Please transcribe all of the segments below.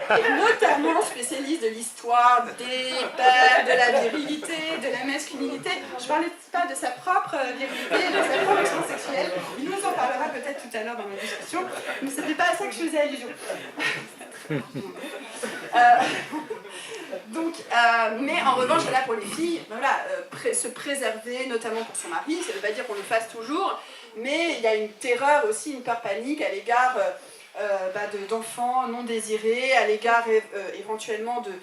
et notamment spécialiste de l'histoire des pères, de la virilité, de la masculinité. Je ne parlais pas de sa propre virilité, de sa propre expérience sexuelle. Il nous en parlera peut-être tout à l'heure dans la discussion, mais ce n'était pas à ça que je faisais allusion. Mais en revanche, là pour les filles, voilà, se préserver, notamment pour son mari, ça ne veut pas dire qu'on le fasse toujours, mais il y a une terreur aussi, une peur panique à l'égard d'enfants non désirés, à l'égard éventuellement de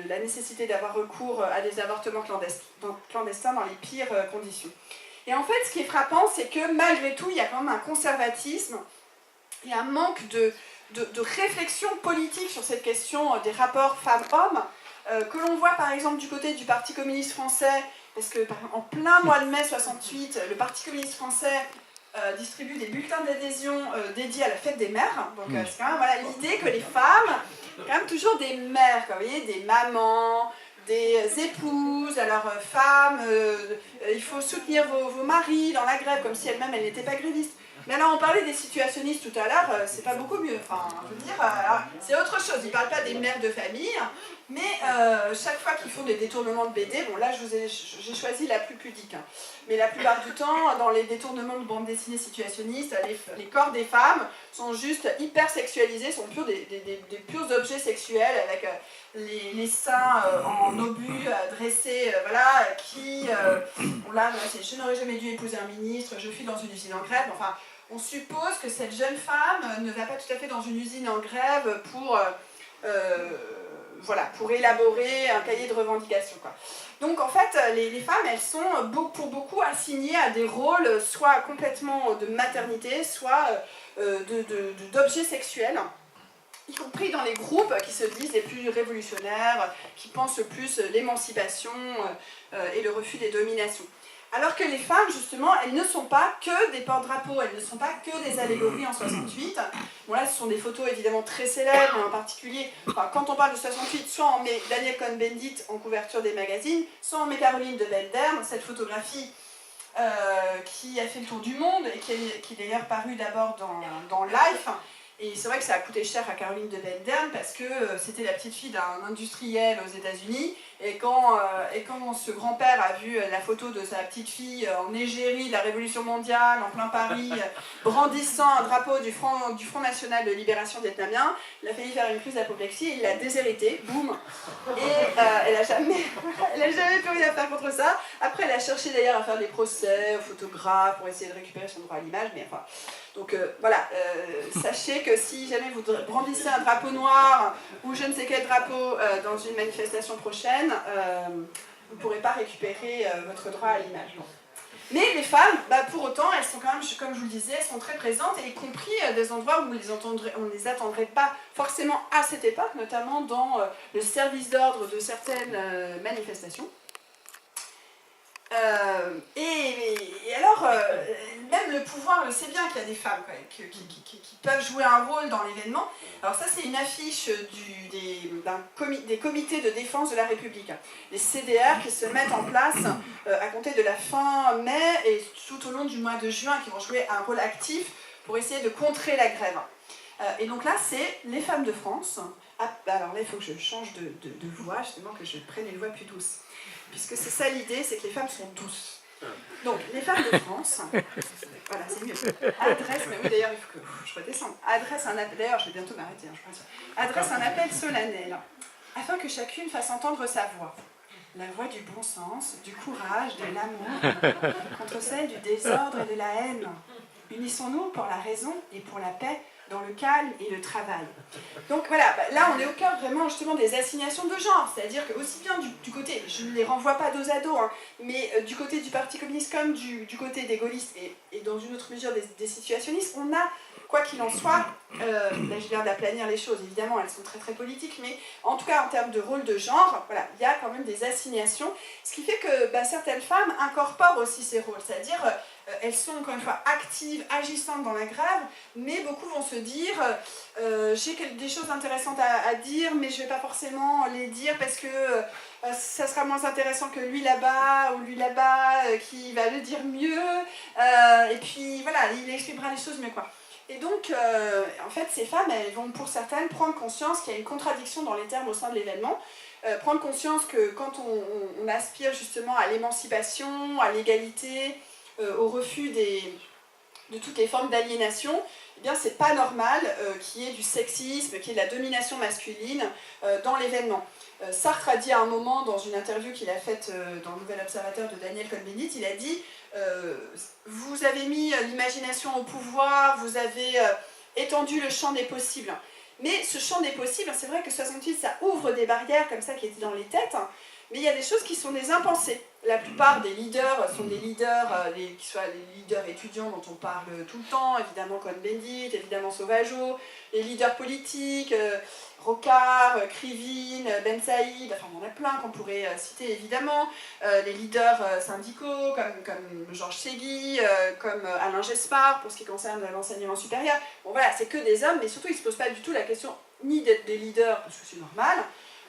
la nécessité d'avoir recours à des avortements clandestins dans les pires conditions. Et en fait, ce qui est frappant, c'est que malgré tout, il y a quand même un conservatisme et un manque de réflexion politique sur cette question des rapports femmes-hommes, que l'on voit par exemple du côté du Parti communiste français, parce que en plein mois de mai 68, le Parti communiste français distribue des bulletins d'adhésion dédiés à la fête des mères. Donc c'est quand même voilà, l'idée que les femmes, quand même toujours des mères, vous voyez, des mamans, des épouses, alors femmes, il faut soutenir vos maris dans la grève, comme si elles-mêmes elles n'étaient pas grévistes. Mais alors on parlait des situationnistes tout à l'heure, c'est pas beaucoup mieux, enfin je veux dire, c'est autre chose, ils parlent pas des mères de famille, mais chaque fois qu'ils font des détournements de BD, bon là j'ai choisi la plus pudique, hein, mais la plupart du temps, dans les détournements de bandes dessinées situationnistes, les corps des femmes sont juste hyper sexualisés, sont des purs objets sexuels avec les seins en obus dressés, voilà, qui, là, je n'aurais jamais dû épouser un ministre, je suis dans une usine en grève, enfin, on suppose que cette jeune femme ne va pas tout à fait dans une usine en grève pour élaborer un cahier de revendications, quoi. Donc en fait, les femmes, elles sont pour beaucoup assignées à des rôles soit complètement de maternité, soit d'objets sexuels, y compris dans les groupes qui se disent les plus révolutionnaires, qui pensent le plus l'émancipation et le refus des dominations. Alors que les femmes, justement, elles ne sont pas que des porte-drapeaux, elles ne sont pas que des allégories en 68. Bon là, ce sont des photos évidemment très célèbres, en particulier, enfin, quand on parle de 68, soit on met Daniel Cohn-Bendit en couverture des magazines, soit on met Caroline de Belderme, cette photographie qui a fait le tour du monde et qui est d'ailleurs parue d'abord dans Life. Et c'est vrai que ça a coûté cher à Caroline de Belderme parce que c'était la petite fille d'un industriel aux États-Unis. Et quand ce grand-père a vu la photo de sa petite fille en égérie de la Révolution mondiale, en plein Paris, brandissant un drapeau du Front National de Libération vietnamien, il a failli faire une crise d'apoplexie et il l'a déshéritée, boum. Et elle n'a jamais pu rien faire contre ça. Après, elle a cherché d'ailleurs à faire des procès aux photographes pour essayer de récupérer son droit à l'image, mais enfin... Donc voilà, sachez que si jamais vous brandissez un drapeau noir ou je ne sais quel drapeau dans une manifestation prochaine, vous ne pourrez pas récupérer votre droit à l'image. Mais les femmes, pour autant, elles sont quand même, comme je vous le disais, elles sont très présentes, et y compris des endroits où on ne les attendrait pas forcément à cette époque, notamment dans le service d'ordre de certaines manifestations. Et alors, même le pouvoir le sait bien qu'il y a des femmes qui peuvent jouer un rôle dans l'événement. Alors ça, c'est une affiche des comités de défense de la République, les CDR qui se mettent en place à compter de la fin mai et tout au long du mois de juin, qui vont jouer un rôle actif pour essayer de contrer la grève. Et donc là, c'est les femmes de France. Alors là, il faut que je change de voix, justement, que je prenne une voix plus douce. Puisque c'est ça l'idée, c'est que les femmes sont douces. Donc, les femmes de France, voilà, c'est mieux. Adresse, mais oui, d'ailleurs, il faut que je redescende. Adresse un appel, d'ailleurs, je vais bientôt m'arrêter, je pense. Adresse un appel solennel, afin que chacune fasse entendre sa voix. La voix du bon sens, du courage, de l'amour, contre celle du désordre et de la haine. Unissons-nous pour la raison et pour la paix, dans le calme et le travail. Donc voilà, là on est au cœur vraiment justement des assignations de genre, c'est-à-dire que aussi bien du côté, je ne les renvoie pas dos à dos, hein, mais du côté du Parti communiste comme du côté des gaullistes et dans une autre mesure des situationnistes, on a, quoi qu'il en soit, là je viens d'aplanir les choses, évidemment elles sont très très politiques, mais en tout cas en termes de rôle de genre, voilà, il y a quand même des assignations, ce qui fait que certaines femmes incorporent aussi ces rôles, c'est-à-dire elles sont encore une fois actives, agissantes dans la grève, mais beaucoup vont se dire j'ai des choses intéressantes à dire, mais je ne vais pas forcément les dire parce que ça sera moins intéressant que lui là-bas ou lui là-bas qui va le dire mieux, et puis voilà, il exprimera les choses mieux, quoi. Et donc, en fait, ces femmes, elles vont pour certaines prendre conscience qu'il y a une contradiction dans les termes au sein de l'événement, prendre conscience que quand on aspire justement à l'émancipation, à l'égalité, au refus de toutes les formes d'aliénation, eh bien c'est pas normal qu'il y ait du sexisme, qu'il y ait de la domination masculine dans l'événement. Sartre a dit à un moment, dans une interview qu'il a faite dans le Nouvel Observateur de Daniel Cohn-Bendit, il a dit vous avez mis l'imagination au pouvoir, vous avez étendu le champ des possibles. Mais ce champ des possibles, c'est vrai que 68, ça ouvre des barrières comme ça qui étaient dans les têtes, mais il y a des choses qui sont des impensées. La plupart des leaders sont des leaders, qui soient les leaders étudiants dont on parle tout le temps, évidemment Cohn-Bendit, évidemment Sauvageau, les leaders politiques, Rocard, Krivine, Ben Saïd, enfin il y en a plein qu'on pourrait citer évidemment, les leaders syndicaux comme Georges Segui, comme Alain Gespard pour ce qui concerne l'enseignement supérieur. Bon voilà, c'est que des hommes, mais surtout ils ne se posent pas du tout la question ni d'être des leaders, parce que c'est normal,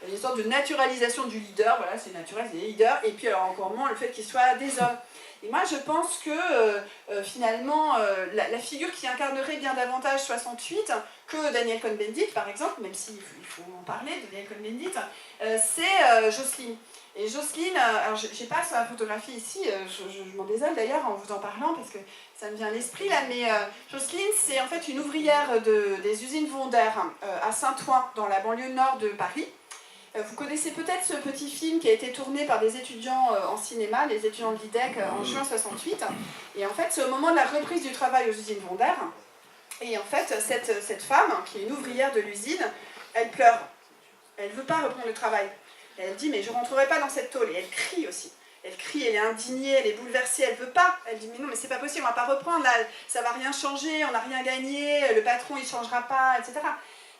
il y a une sorte de naturalisation du leader, voilà, c'est naturel, c'est des leaders, et puis alors encore moins le fait qu'ils soient des hommes. Et moi je pense que finalement la figure qui incarnerait bien davantage 68 que Daniel Cohn-Bendit par exemple, même s'il faut en parler de Daniel Cohn-Bendit, c'est Jocelyne. Et Jocelyne, alors j'ai pas sa photographie ici, je m'en désole d'ailleurs en vous en parlant parce que ça me vient à l'esprit là, mais Jocelyne c'est en fait une ouvrière des usines Wonder à Saint-Ouen dans la banlieue nord de Paris. Vous connaissez peut-être ce petit film qui a été tourné par des étudiants en cinéma, les étudiants de l'IDEC en juin 68. Et en fait, c'est au moment de la reprise du travail aux usines Wonder. Et en fait, cette femme, qui est une ouvrière de l'usine, elle pleure. Elle ne veut pas reprendre le travail. Et elle dit, mais je ne rentrerai pas dans cette tôle. Et elle crie aussi. Elle crie, elle est indignée, elle est bouleversée, elle ne veut pas. Elle dit, mais non, mais c'est pas possible, on ne va pas reprendre, là, ça ne va rien changer, on n'a rien gagné, le patron, il ne changera pas, etc.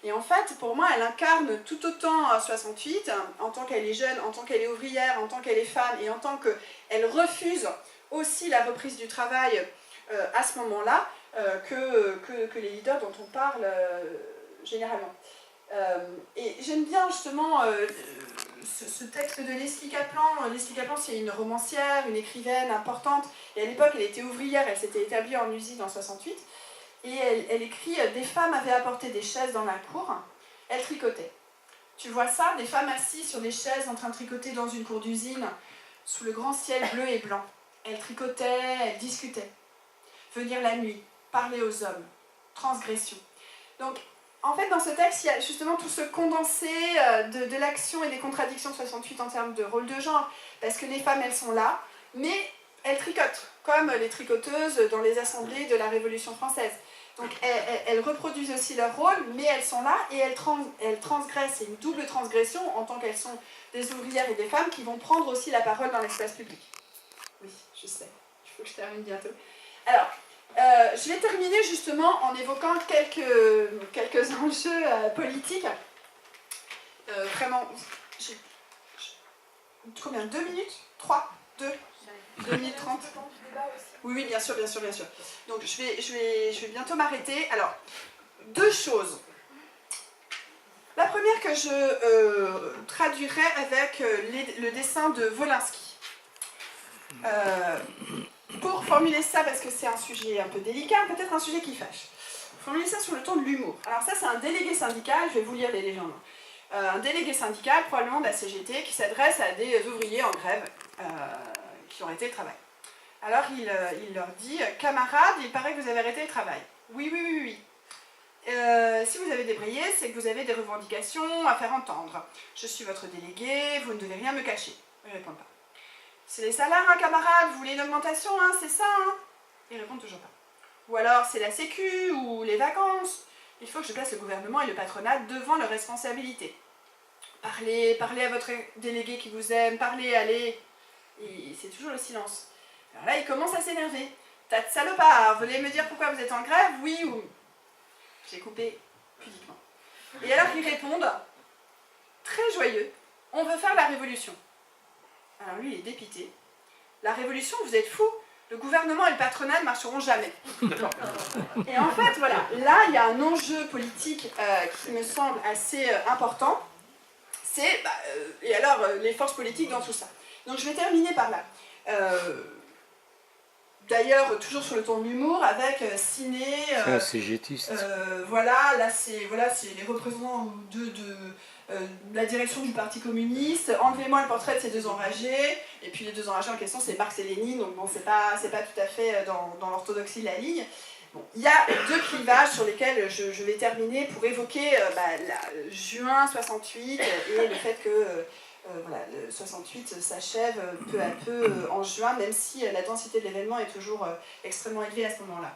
Et en fait, pour moi, elle incarne tout autant 68, en tant qu'elle est jeune, en tant qu'elle est ouvrière, en tant qu'elle est femme, et en tant qu'elle refuse aussi la reprise du travail à ce moment-là, que les leaders dont on parle généralement. Et j'aime bien justement ce texte de Leslie Kaplan. Leslie Kaplan, c'est une romancière, une écrivaine importante, et à l'époque, elle était ouvrière, elle s'était établie en usine en 68. Et elle écrit « Des femmes avaient apporté des chaises dans la cour, elles tricotaient. » Tu vois ça, des femmes assises sur des chaises en train de tricoter dans une cour d'usine, sous le grand ciel bleu et blanc. Elles tricotaient, elles discutaient. Venir la nuit, parler aux hommes, transgression. Donc, en fait, dans ce texte, il y a justement tout ce condensé de l'action et des contradictions de 68 en termes de rôle de genre, parce que les femmes, elles sont là, mais elles tricotent, comme les tricoteuses dans les assemblées de la Révolution française. Donc elles reproduisent aussi leur rôle, mais elles sont là et elles transgressent. C'est une double transgression en tant qu'elles sont des ouvrières et des femmes qui vont prendre aussi la parole dans l'espace public. Oui, je sais, il faut que je termine bientôt. Alors, je vais terminer justement en évoquant quelques enjeux politiques. Vraiment, j'ai combien? 2 minutes? 3? 2? 2 minutes 30? Oui, bien sûr. Donc je vais bientôt m'arrêter. Alors, 2 choses. La première que je traduirai avec le dessin de Wolinski. Pour formuler ça, parce que c'est un sujet un peu délicat, peut-être un sujet qui fâche. Formuler ça sur le ton de l'humour. Alors ça, c'est un délégué syndical, je vais vous lire les légendes. Un délégué syndical, probablement de la CGT, qui s'adresse à des ouvriers en grève qui ont arrêté le travail. Alors il leur dit « Camarades, il paraît que vous avez arrêté le travail. » « Oui. Si vous avez débrayé, c'est que vous avez des revendications à faire entendre. Je suis votre délégué, vous ne devez rien me cacher. » Ils ne répondent pas. « C'est les salaires, hein, camarades, vous voulez une augmentation, hein, c'est ça, hein ?» Ils répondent toujours pas. Ou alors c'est la sécu ou les vacances. Il faut que je place le gouvernement et le patronat devant leurs responsabilités. Parlez à votre délégué qui vous aime, allez. Et c'est toujours le silence. Alors là, il commence à s'énerver. Tas de salopards, vous voulez me dire pourquoi vous êtes en grève? Oui ou... J'ai coupé pudiquement. Et alors ils répondent, très joyeux, on veut faire la révolution. Alors lui, il est dépité. La révolution, vous êtes fous. Le gouvernement et le patronat ne marcheront jamais. Et en fait, voilà, là, il y a un enjeu politique qui me semble assez important. C'est, et alors, les forces politiques dans tout ça. Donc je vais terminer par là. d'ailleurs toujours sur le ton de l'humour, avec ciné... c'est gétiste. Voilà, là c'est les représentants de la direction du Parti communiste. Enlevez-moi le portrait de ces deux enragés. Et puis les deux enragés en question, c'est Marx et Lénine, donc bon, c'est pas tout à fait dans l'orthodoxie de la ligne. Bon, il y a deux clivages sur lesquels je vais terminer pour évoquer juin 68 et le fait que voilà, le 68 s'achève peu à peu en juin, même si la densité de l'événement est toujours extrêmement élevée à ce moment-là.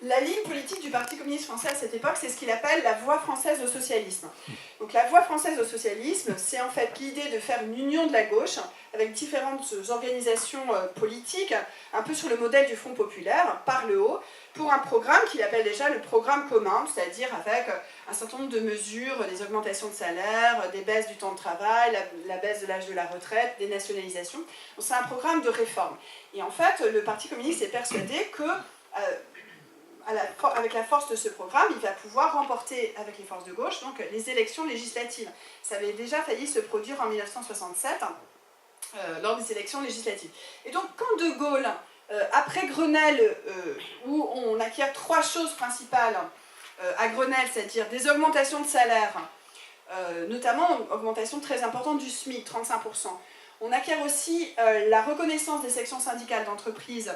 La ligne politique du Parti communiste français à cette époque, c'est ce qu'il appelle la voie française au socialisme. Donc la voie française au socialisme, c'est en fait l'idée de faire une union de la gauche avec différentes organisations politiques, un peu sur le modèle du Front populaire, par le haut, pour un programme qu'il appelle déjà le programme commun, c'est-à-dire avec un certain nombre de mesures, des augmentations de salaire, des baisses du temps de travail, la baisse de l'âge de la retraite, des nationalisations. Donc c'est un programme de réforme. Et en fait, le Parti communiste est persuadé que avec la force de ce programme, il va pouvoir remporter avec les forces de gauche donc, les élections législatives. Ça avait déjà failli se produire en 1967 lors des élections législatives. Et donc quand De Gaulle, après Grenelle, où on acquiert trois choses principales à Grenelle, c'est-à-dire des augmentations de salaire, notamment une augmentation très importante du SMIC, 35%. On acquiert aussi la reconnaissance des sections syndicales d'entreprise.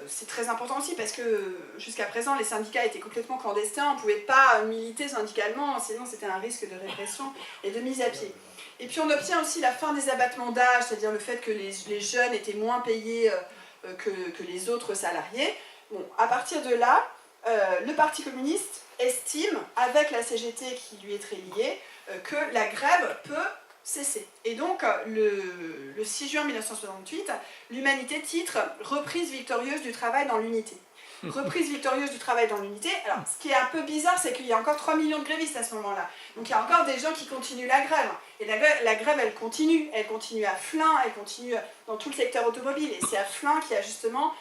C'est très important aussi parce que jusqu'à présent les syndicats étaient complètement clandestins, on ne pouvait pas militer syndicalement, sinon c'était un risque de répression et de mise à pied. Et puis on obtient aussi la fin des abattements d'âge, c'est-à-dire le fait que les jeunes étaient moins payés que les autres salariés. Bon, à partir de là, le Parti communiste estime, avec la CGT qui lui est très liée, que la grève peut cesser. Et donc, le 6 juin 1968, l'Humanité titre « Reprise victorieuse du travail dans l'unité ». Reprise victorieuse du travail dans l'unité. Alors, ce qui est un peu bizarre, c'est qu'il y a encore 3 millions de grévistes à ce moment-là. Donc, il y a encore des gens qui continuent la grève. Et la grève, elle continue. Elle continue à Flins, elle continue dans tout le secteur automobile. Et c'est à Flins qu'il y a justement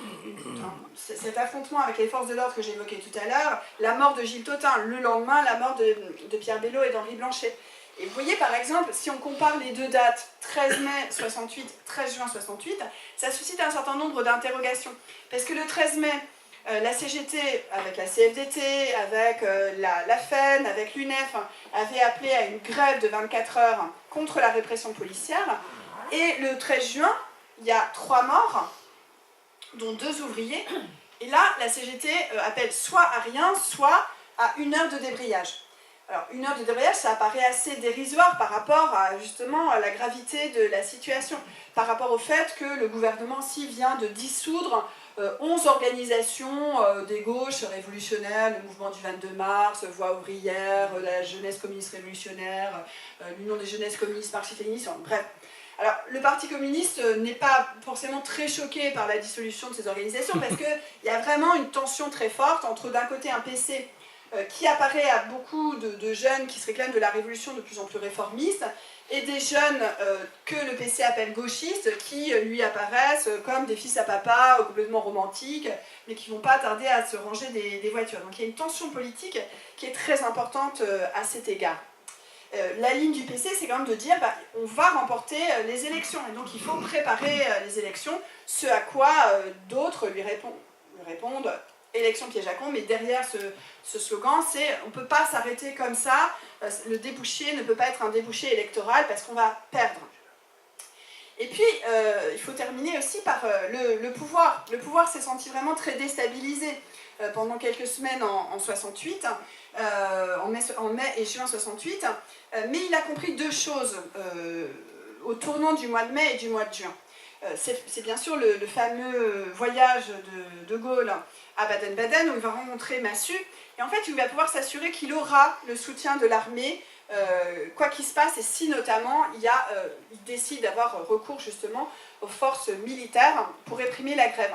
cet affrontement avec les forces de l'ordre que j'évoquais tout à l'heure, la mort de Gilles Tautain, le lendemain, la mort de Pierre Bello et d'Henri Blanchet. Et vous voyez par exemple, si on compare les deux dates, 13 mai 68, 13 juin 68, ça suscite un certain nombre d'interrogations. Parce que le 13 mai, la CGT, avec la CFDT, avec la FEN, avec l'UNEF, avait appelé à une grève de 24 heures contre la répression policière. Et le 13 juin, il y a 3 morts, dont 2 ouvriers. Et là, la CGT appelle soit à rien, soit à 1 heure de débrayage. Alors, 1 heure de débrayage, ça apparaît assez dérisoire par rapport à, justement, à la gravité de la situation, par rapport au fait que le gouvernement aussi vient de dissoudre 11 organisations des gauches révolutionnaires, le mouvement du 22 mars, Voix ouvrière, la jeunesse communiste révolutionnaire, l'Union des jeunesses communistes marxistes-léninistes, bref. Alors, le Parti communiste n'est pas forcément très choqué par la dissolution de ces organisations, parce qu'il y a vraiment une tension très forte entre, d'un côté, un PC qui apparaît à beaucoup de jeunes qui se réclament de la révolution de plus en plus réformiste, et des jeunes que le PC appelle gauchistes, qui lui apparaissent comme des fils à papa, complètement romantiques, mais qui ne vont pas tarder à se ranger des voitures. Donc il y a une tension politique qui est très importante à cet égard. La ligne du PC, c'est quand même de dire on va remporter les élections, et donc il faut préparer les élections, ce à quoi d'autres lui répondent élection piège à con, mais derrière ce slogan, c'est on ne peut pas s'arrêter comme ça, le débouché ne peut pas être un débouché électoral parce qu'on va perdre. Et puis, il faut terminer aussi par le pouvoir. Le pouvoir s'est senti vraiment très déstabilisé pendant quelques semaines en 68, en mai et juin 68, mais il a compris 2 choses au tournant du mois de mai et du mois de juin. C'est bien sûr le fameux voyage de Gaulle à Baden-Baden où il va rencontrer Massu, et en fait il va pouvoir s'assurer qu'il aura le soutien de l'armée quoi qu'il se passe, et si notamment il décide d'avoir recours justement aux forces militaires pour réprimer la grève.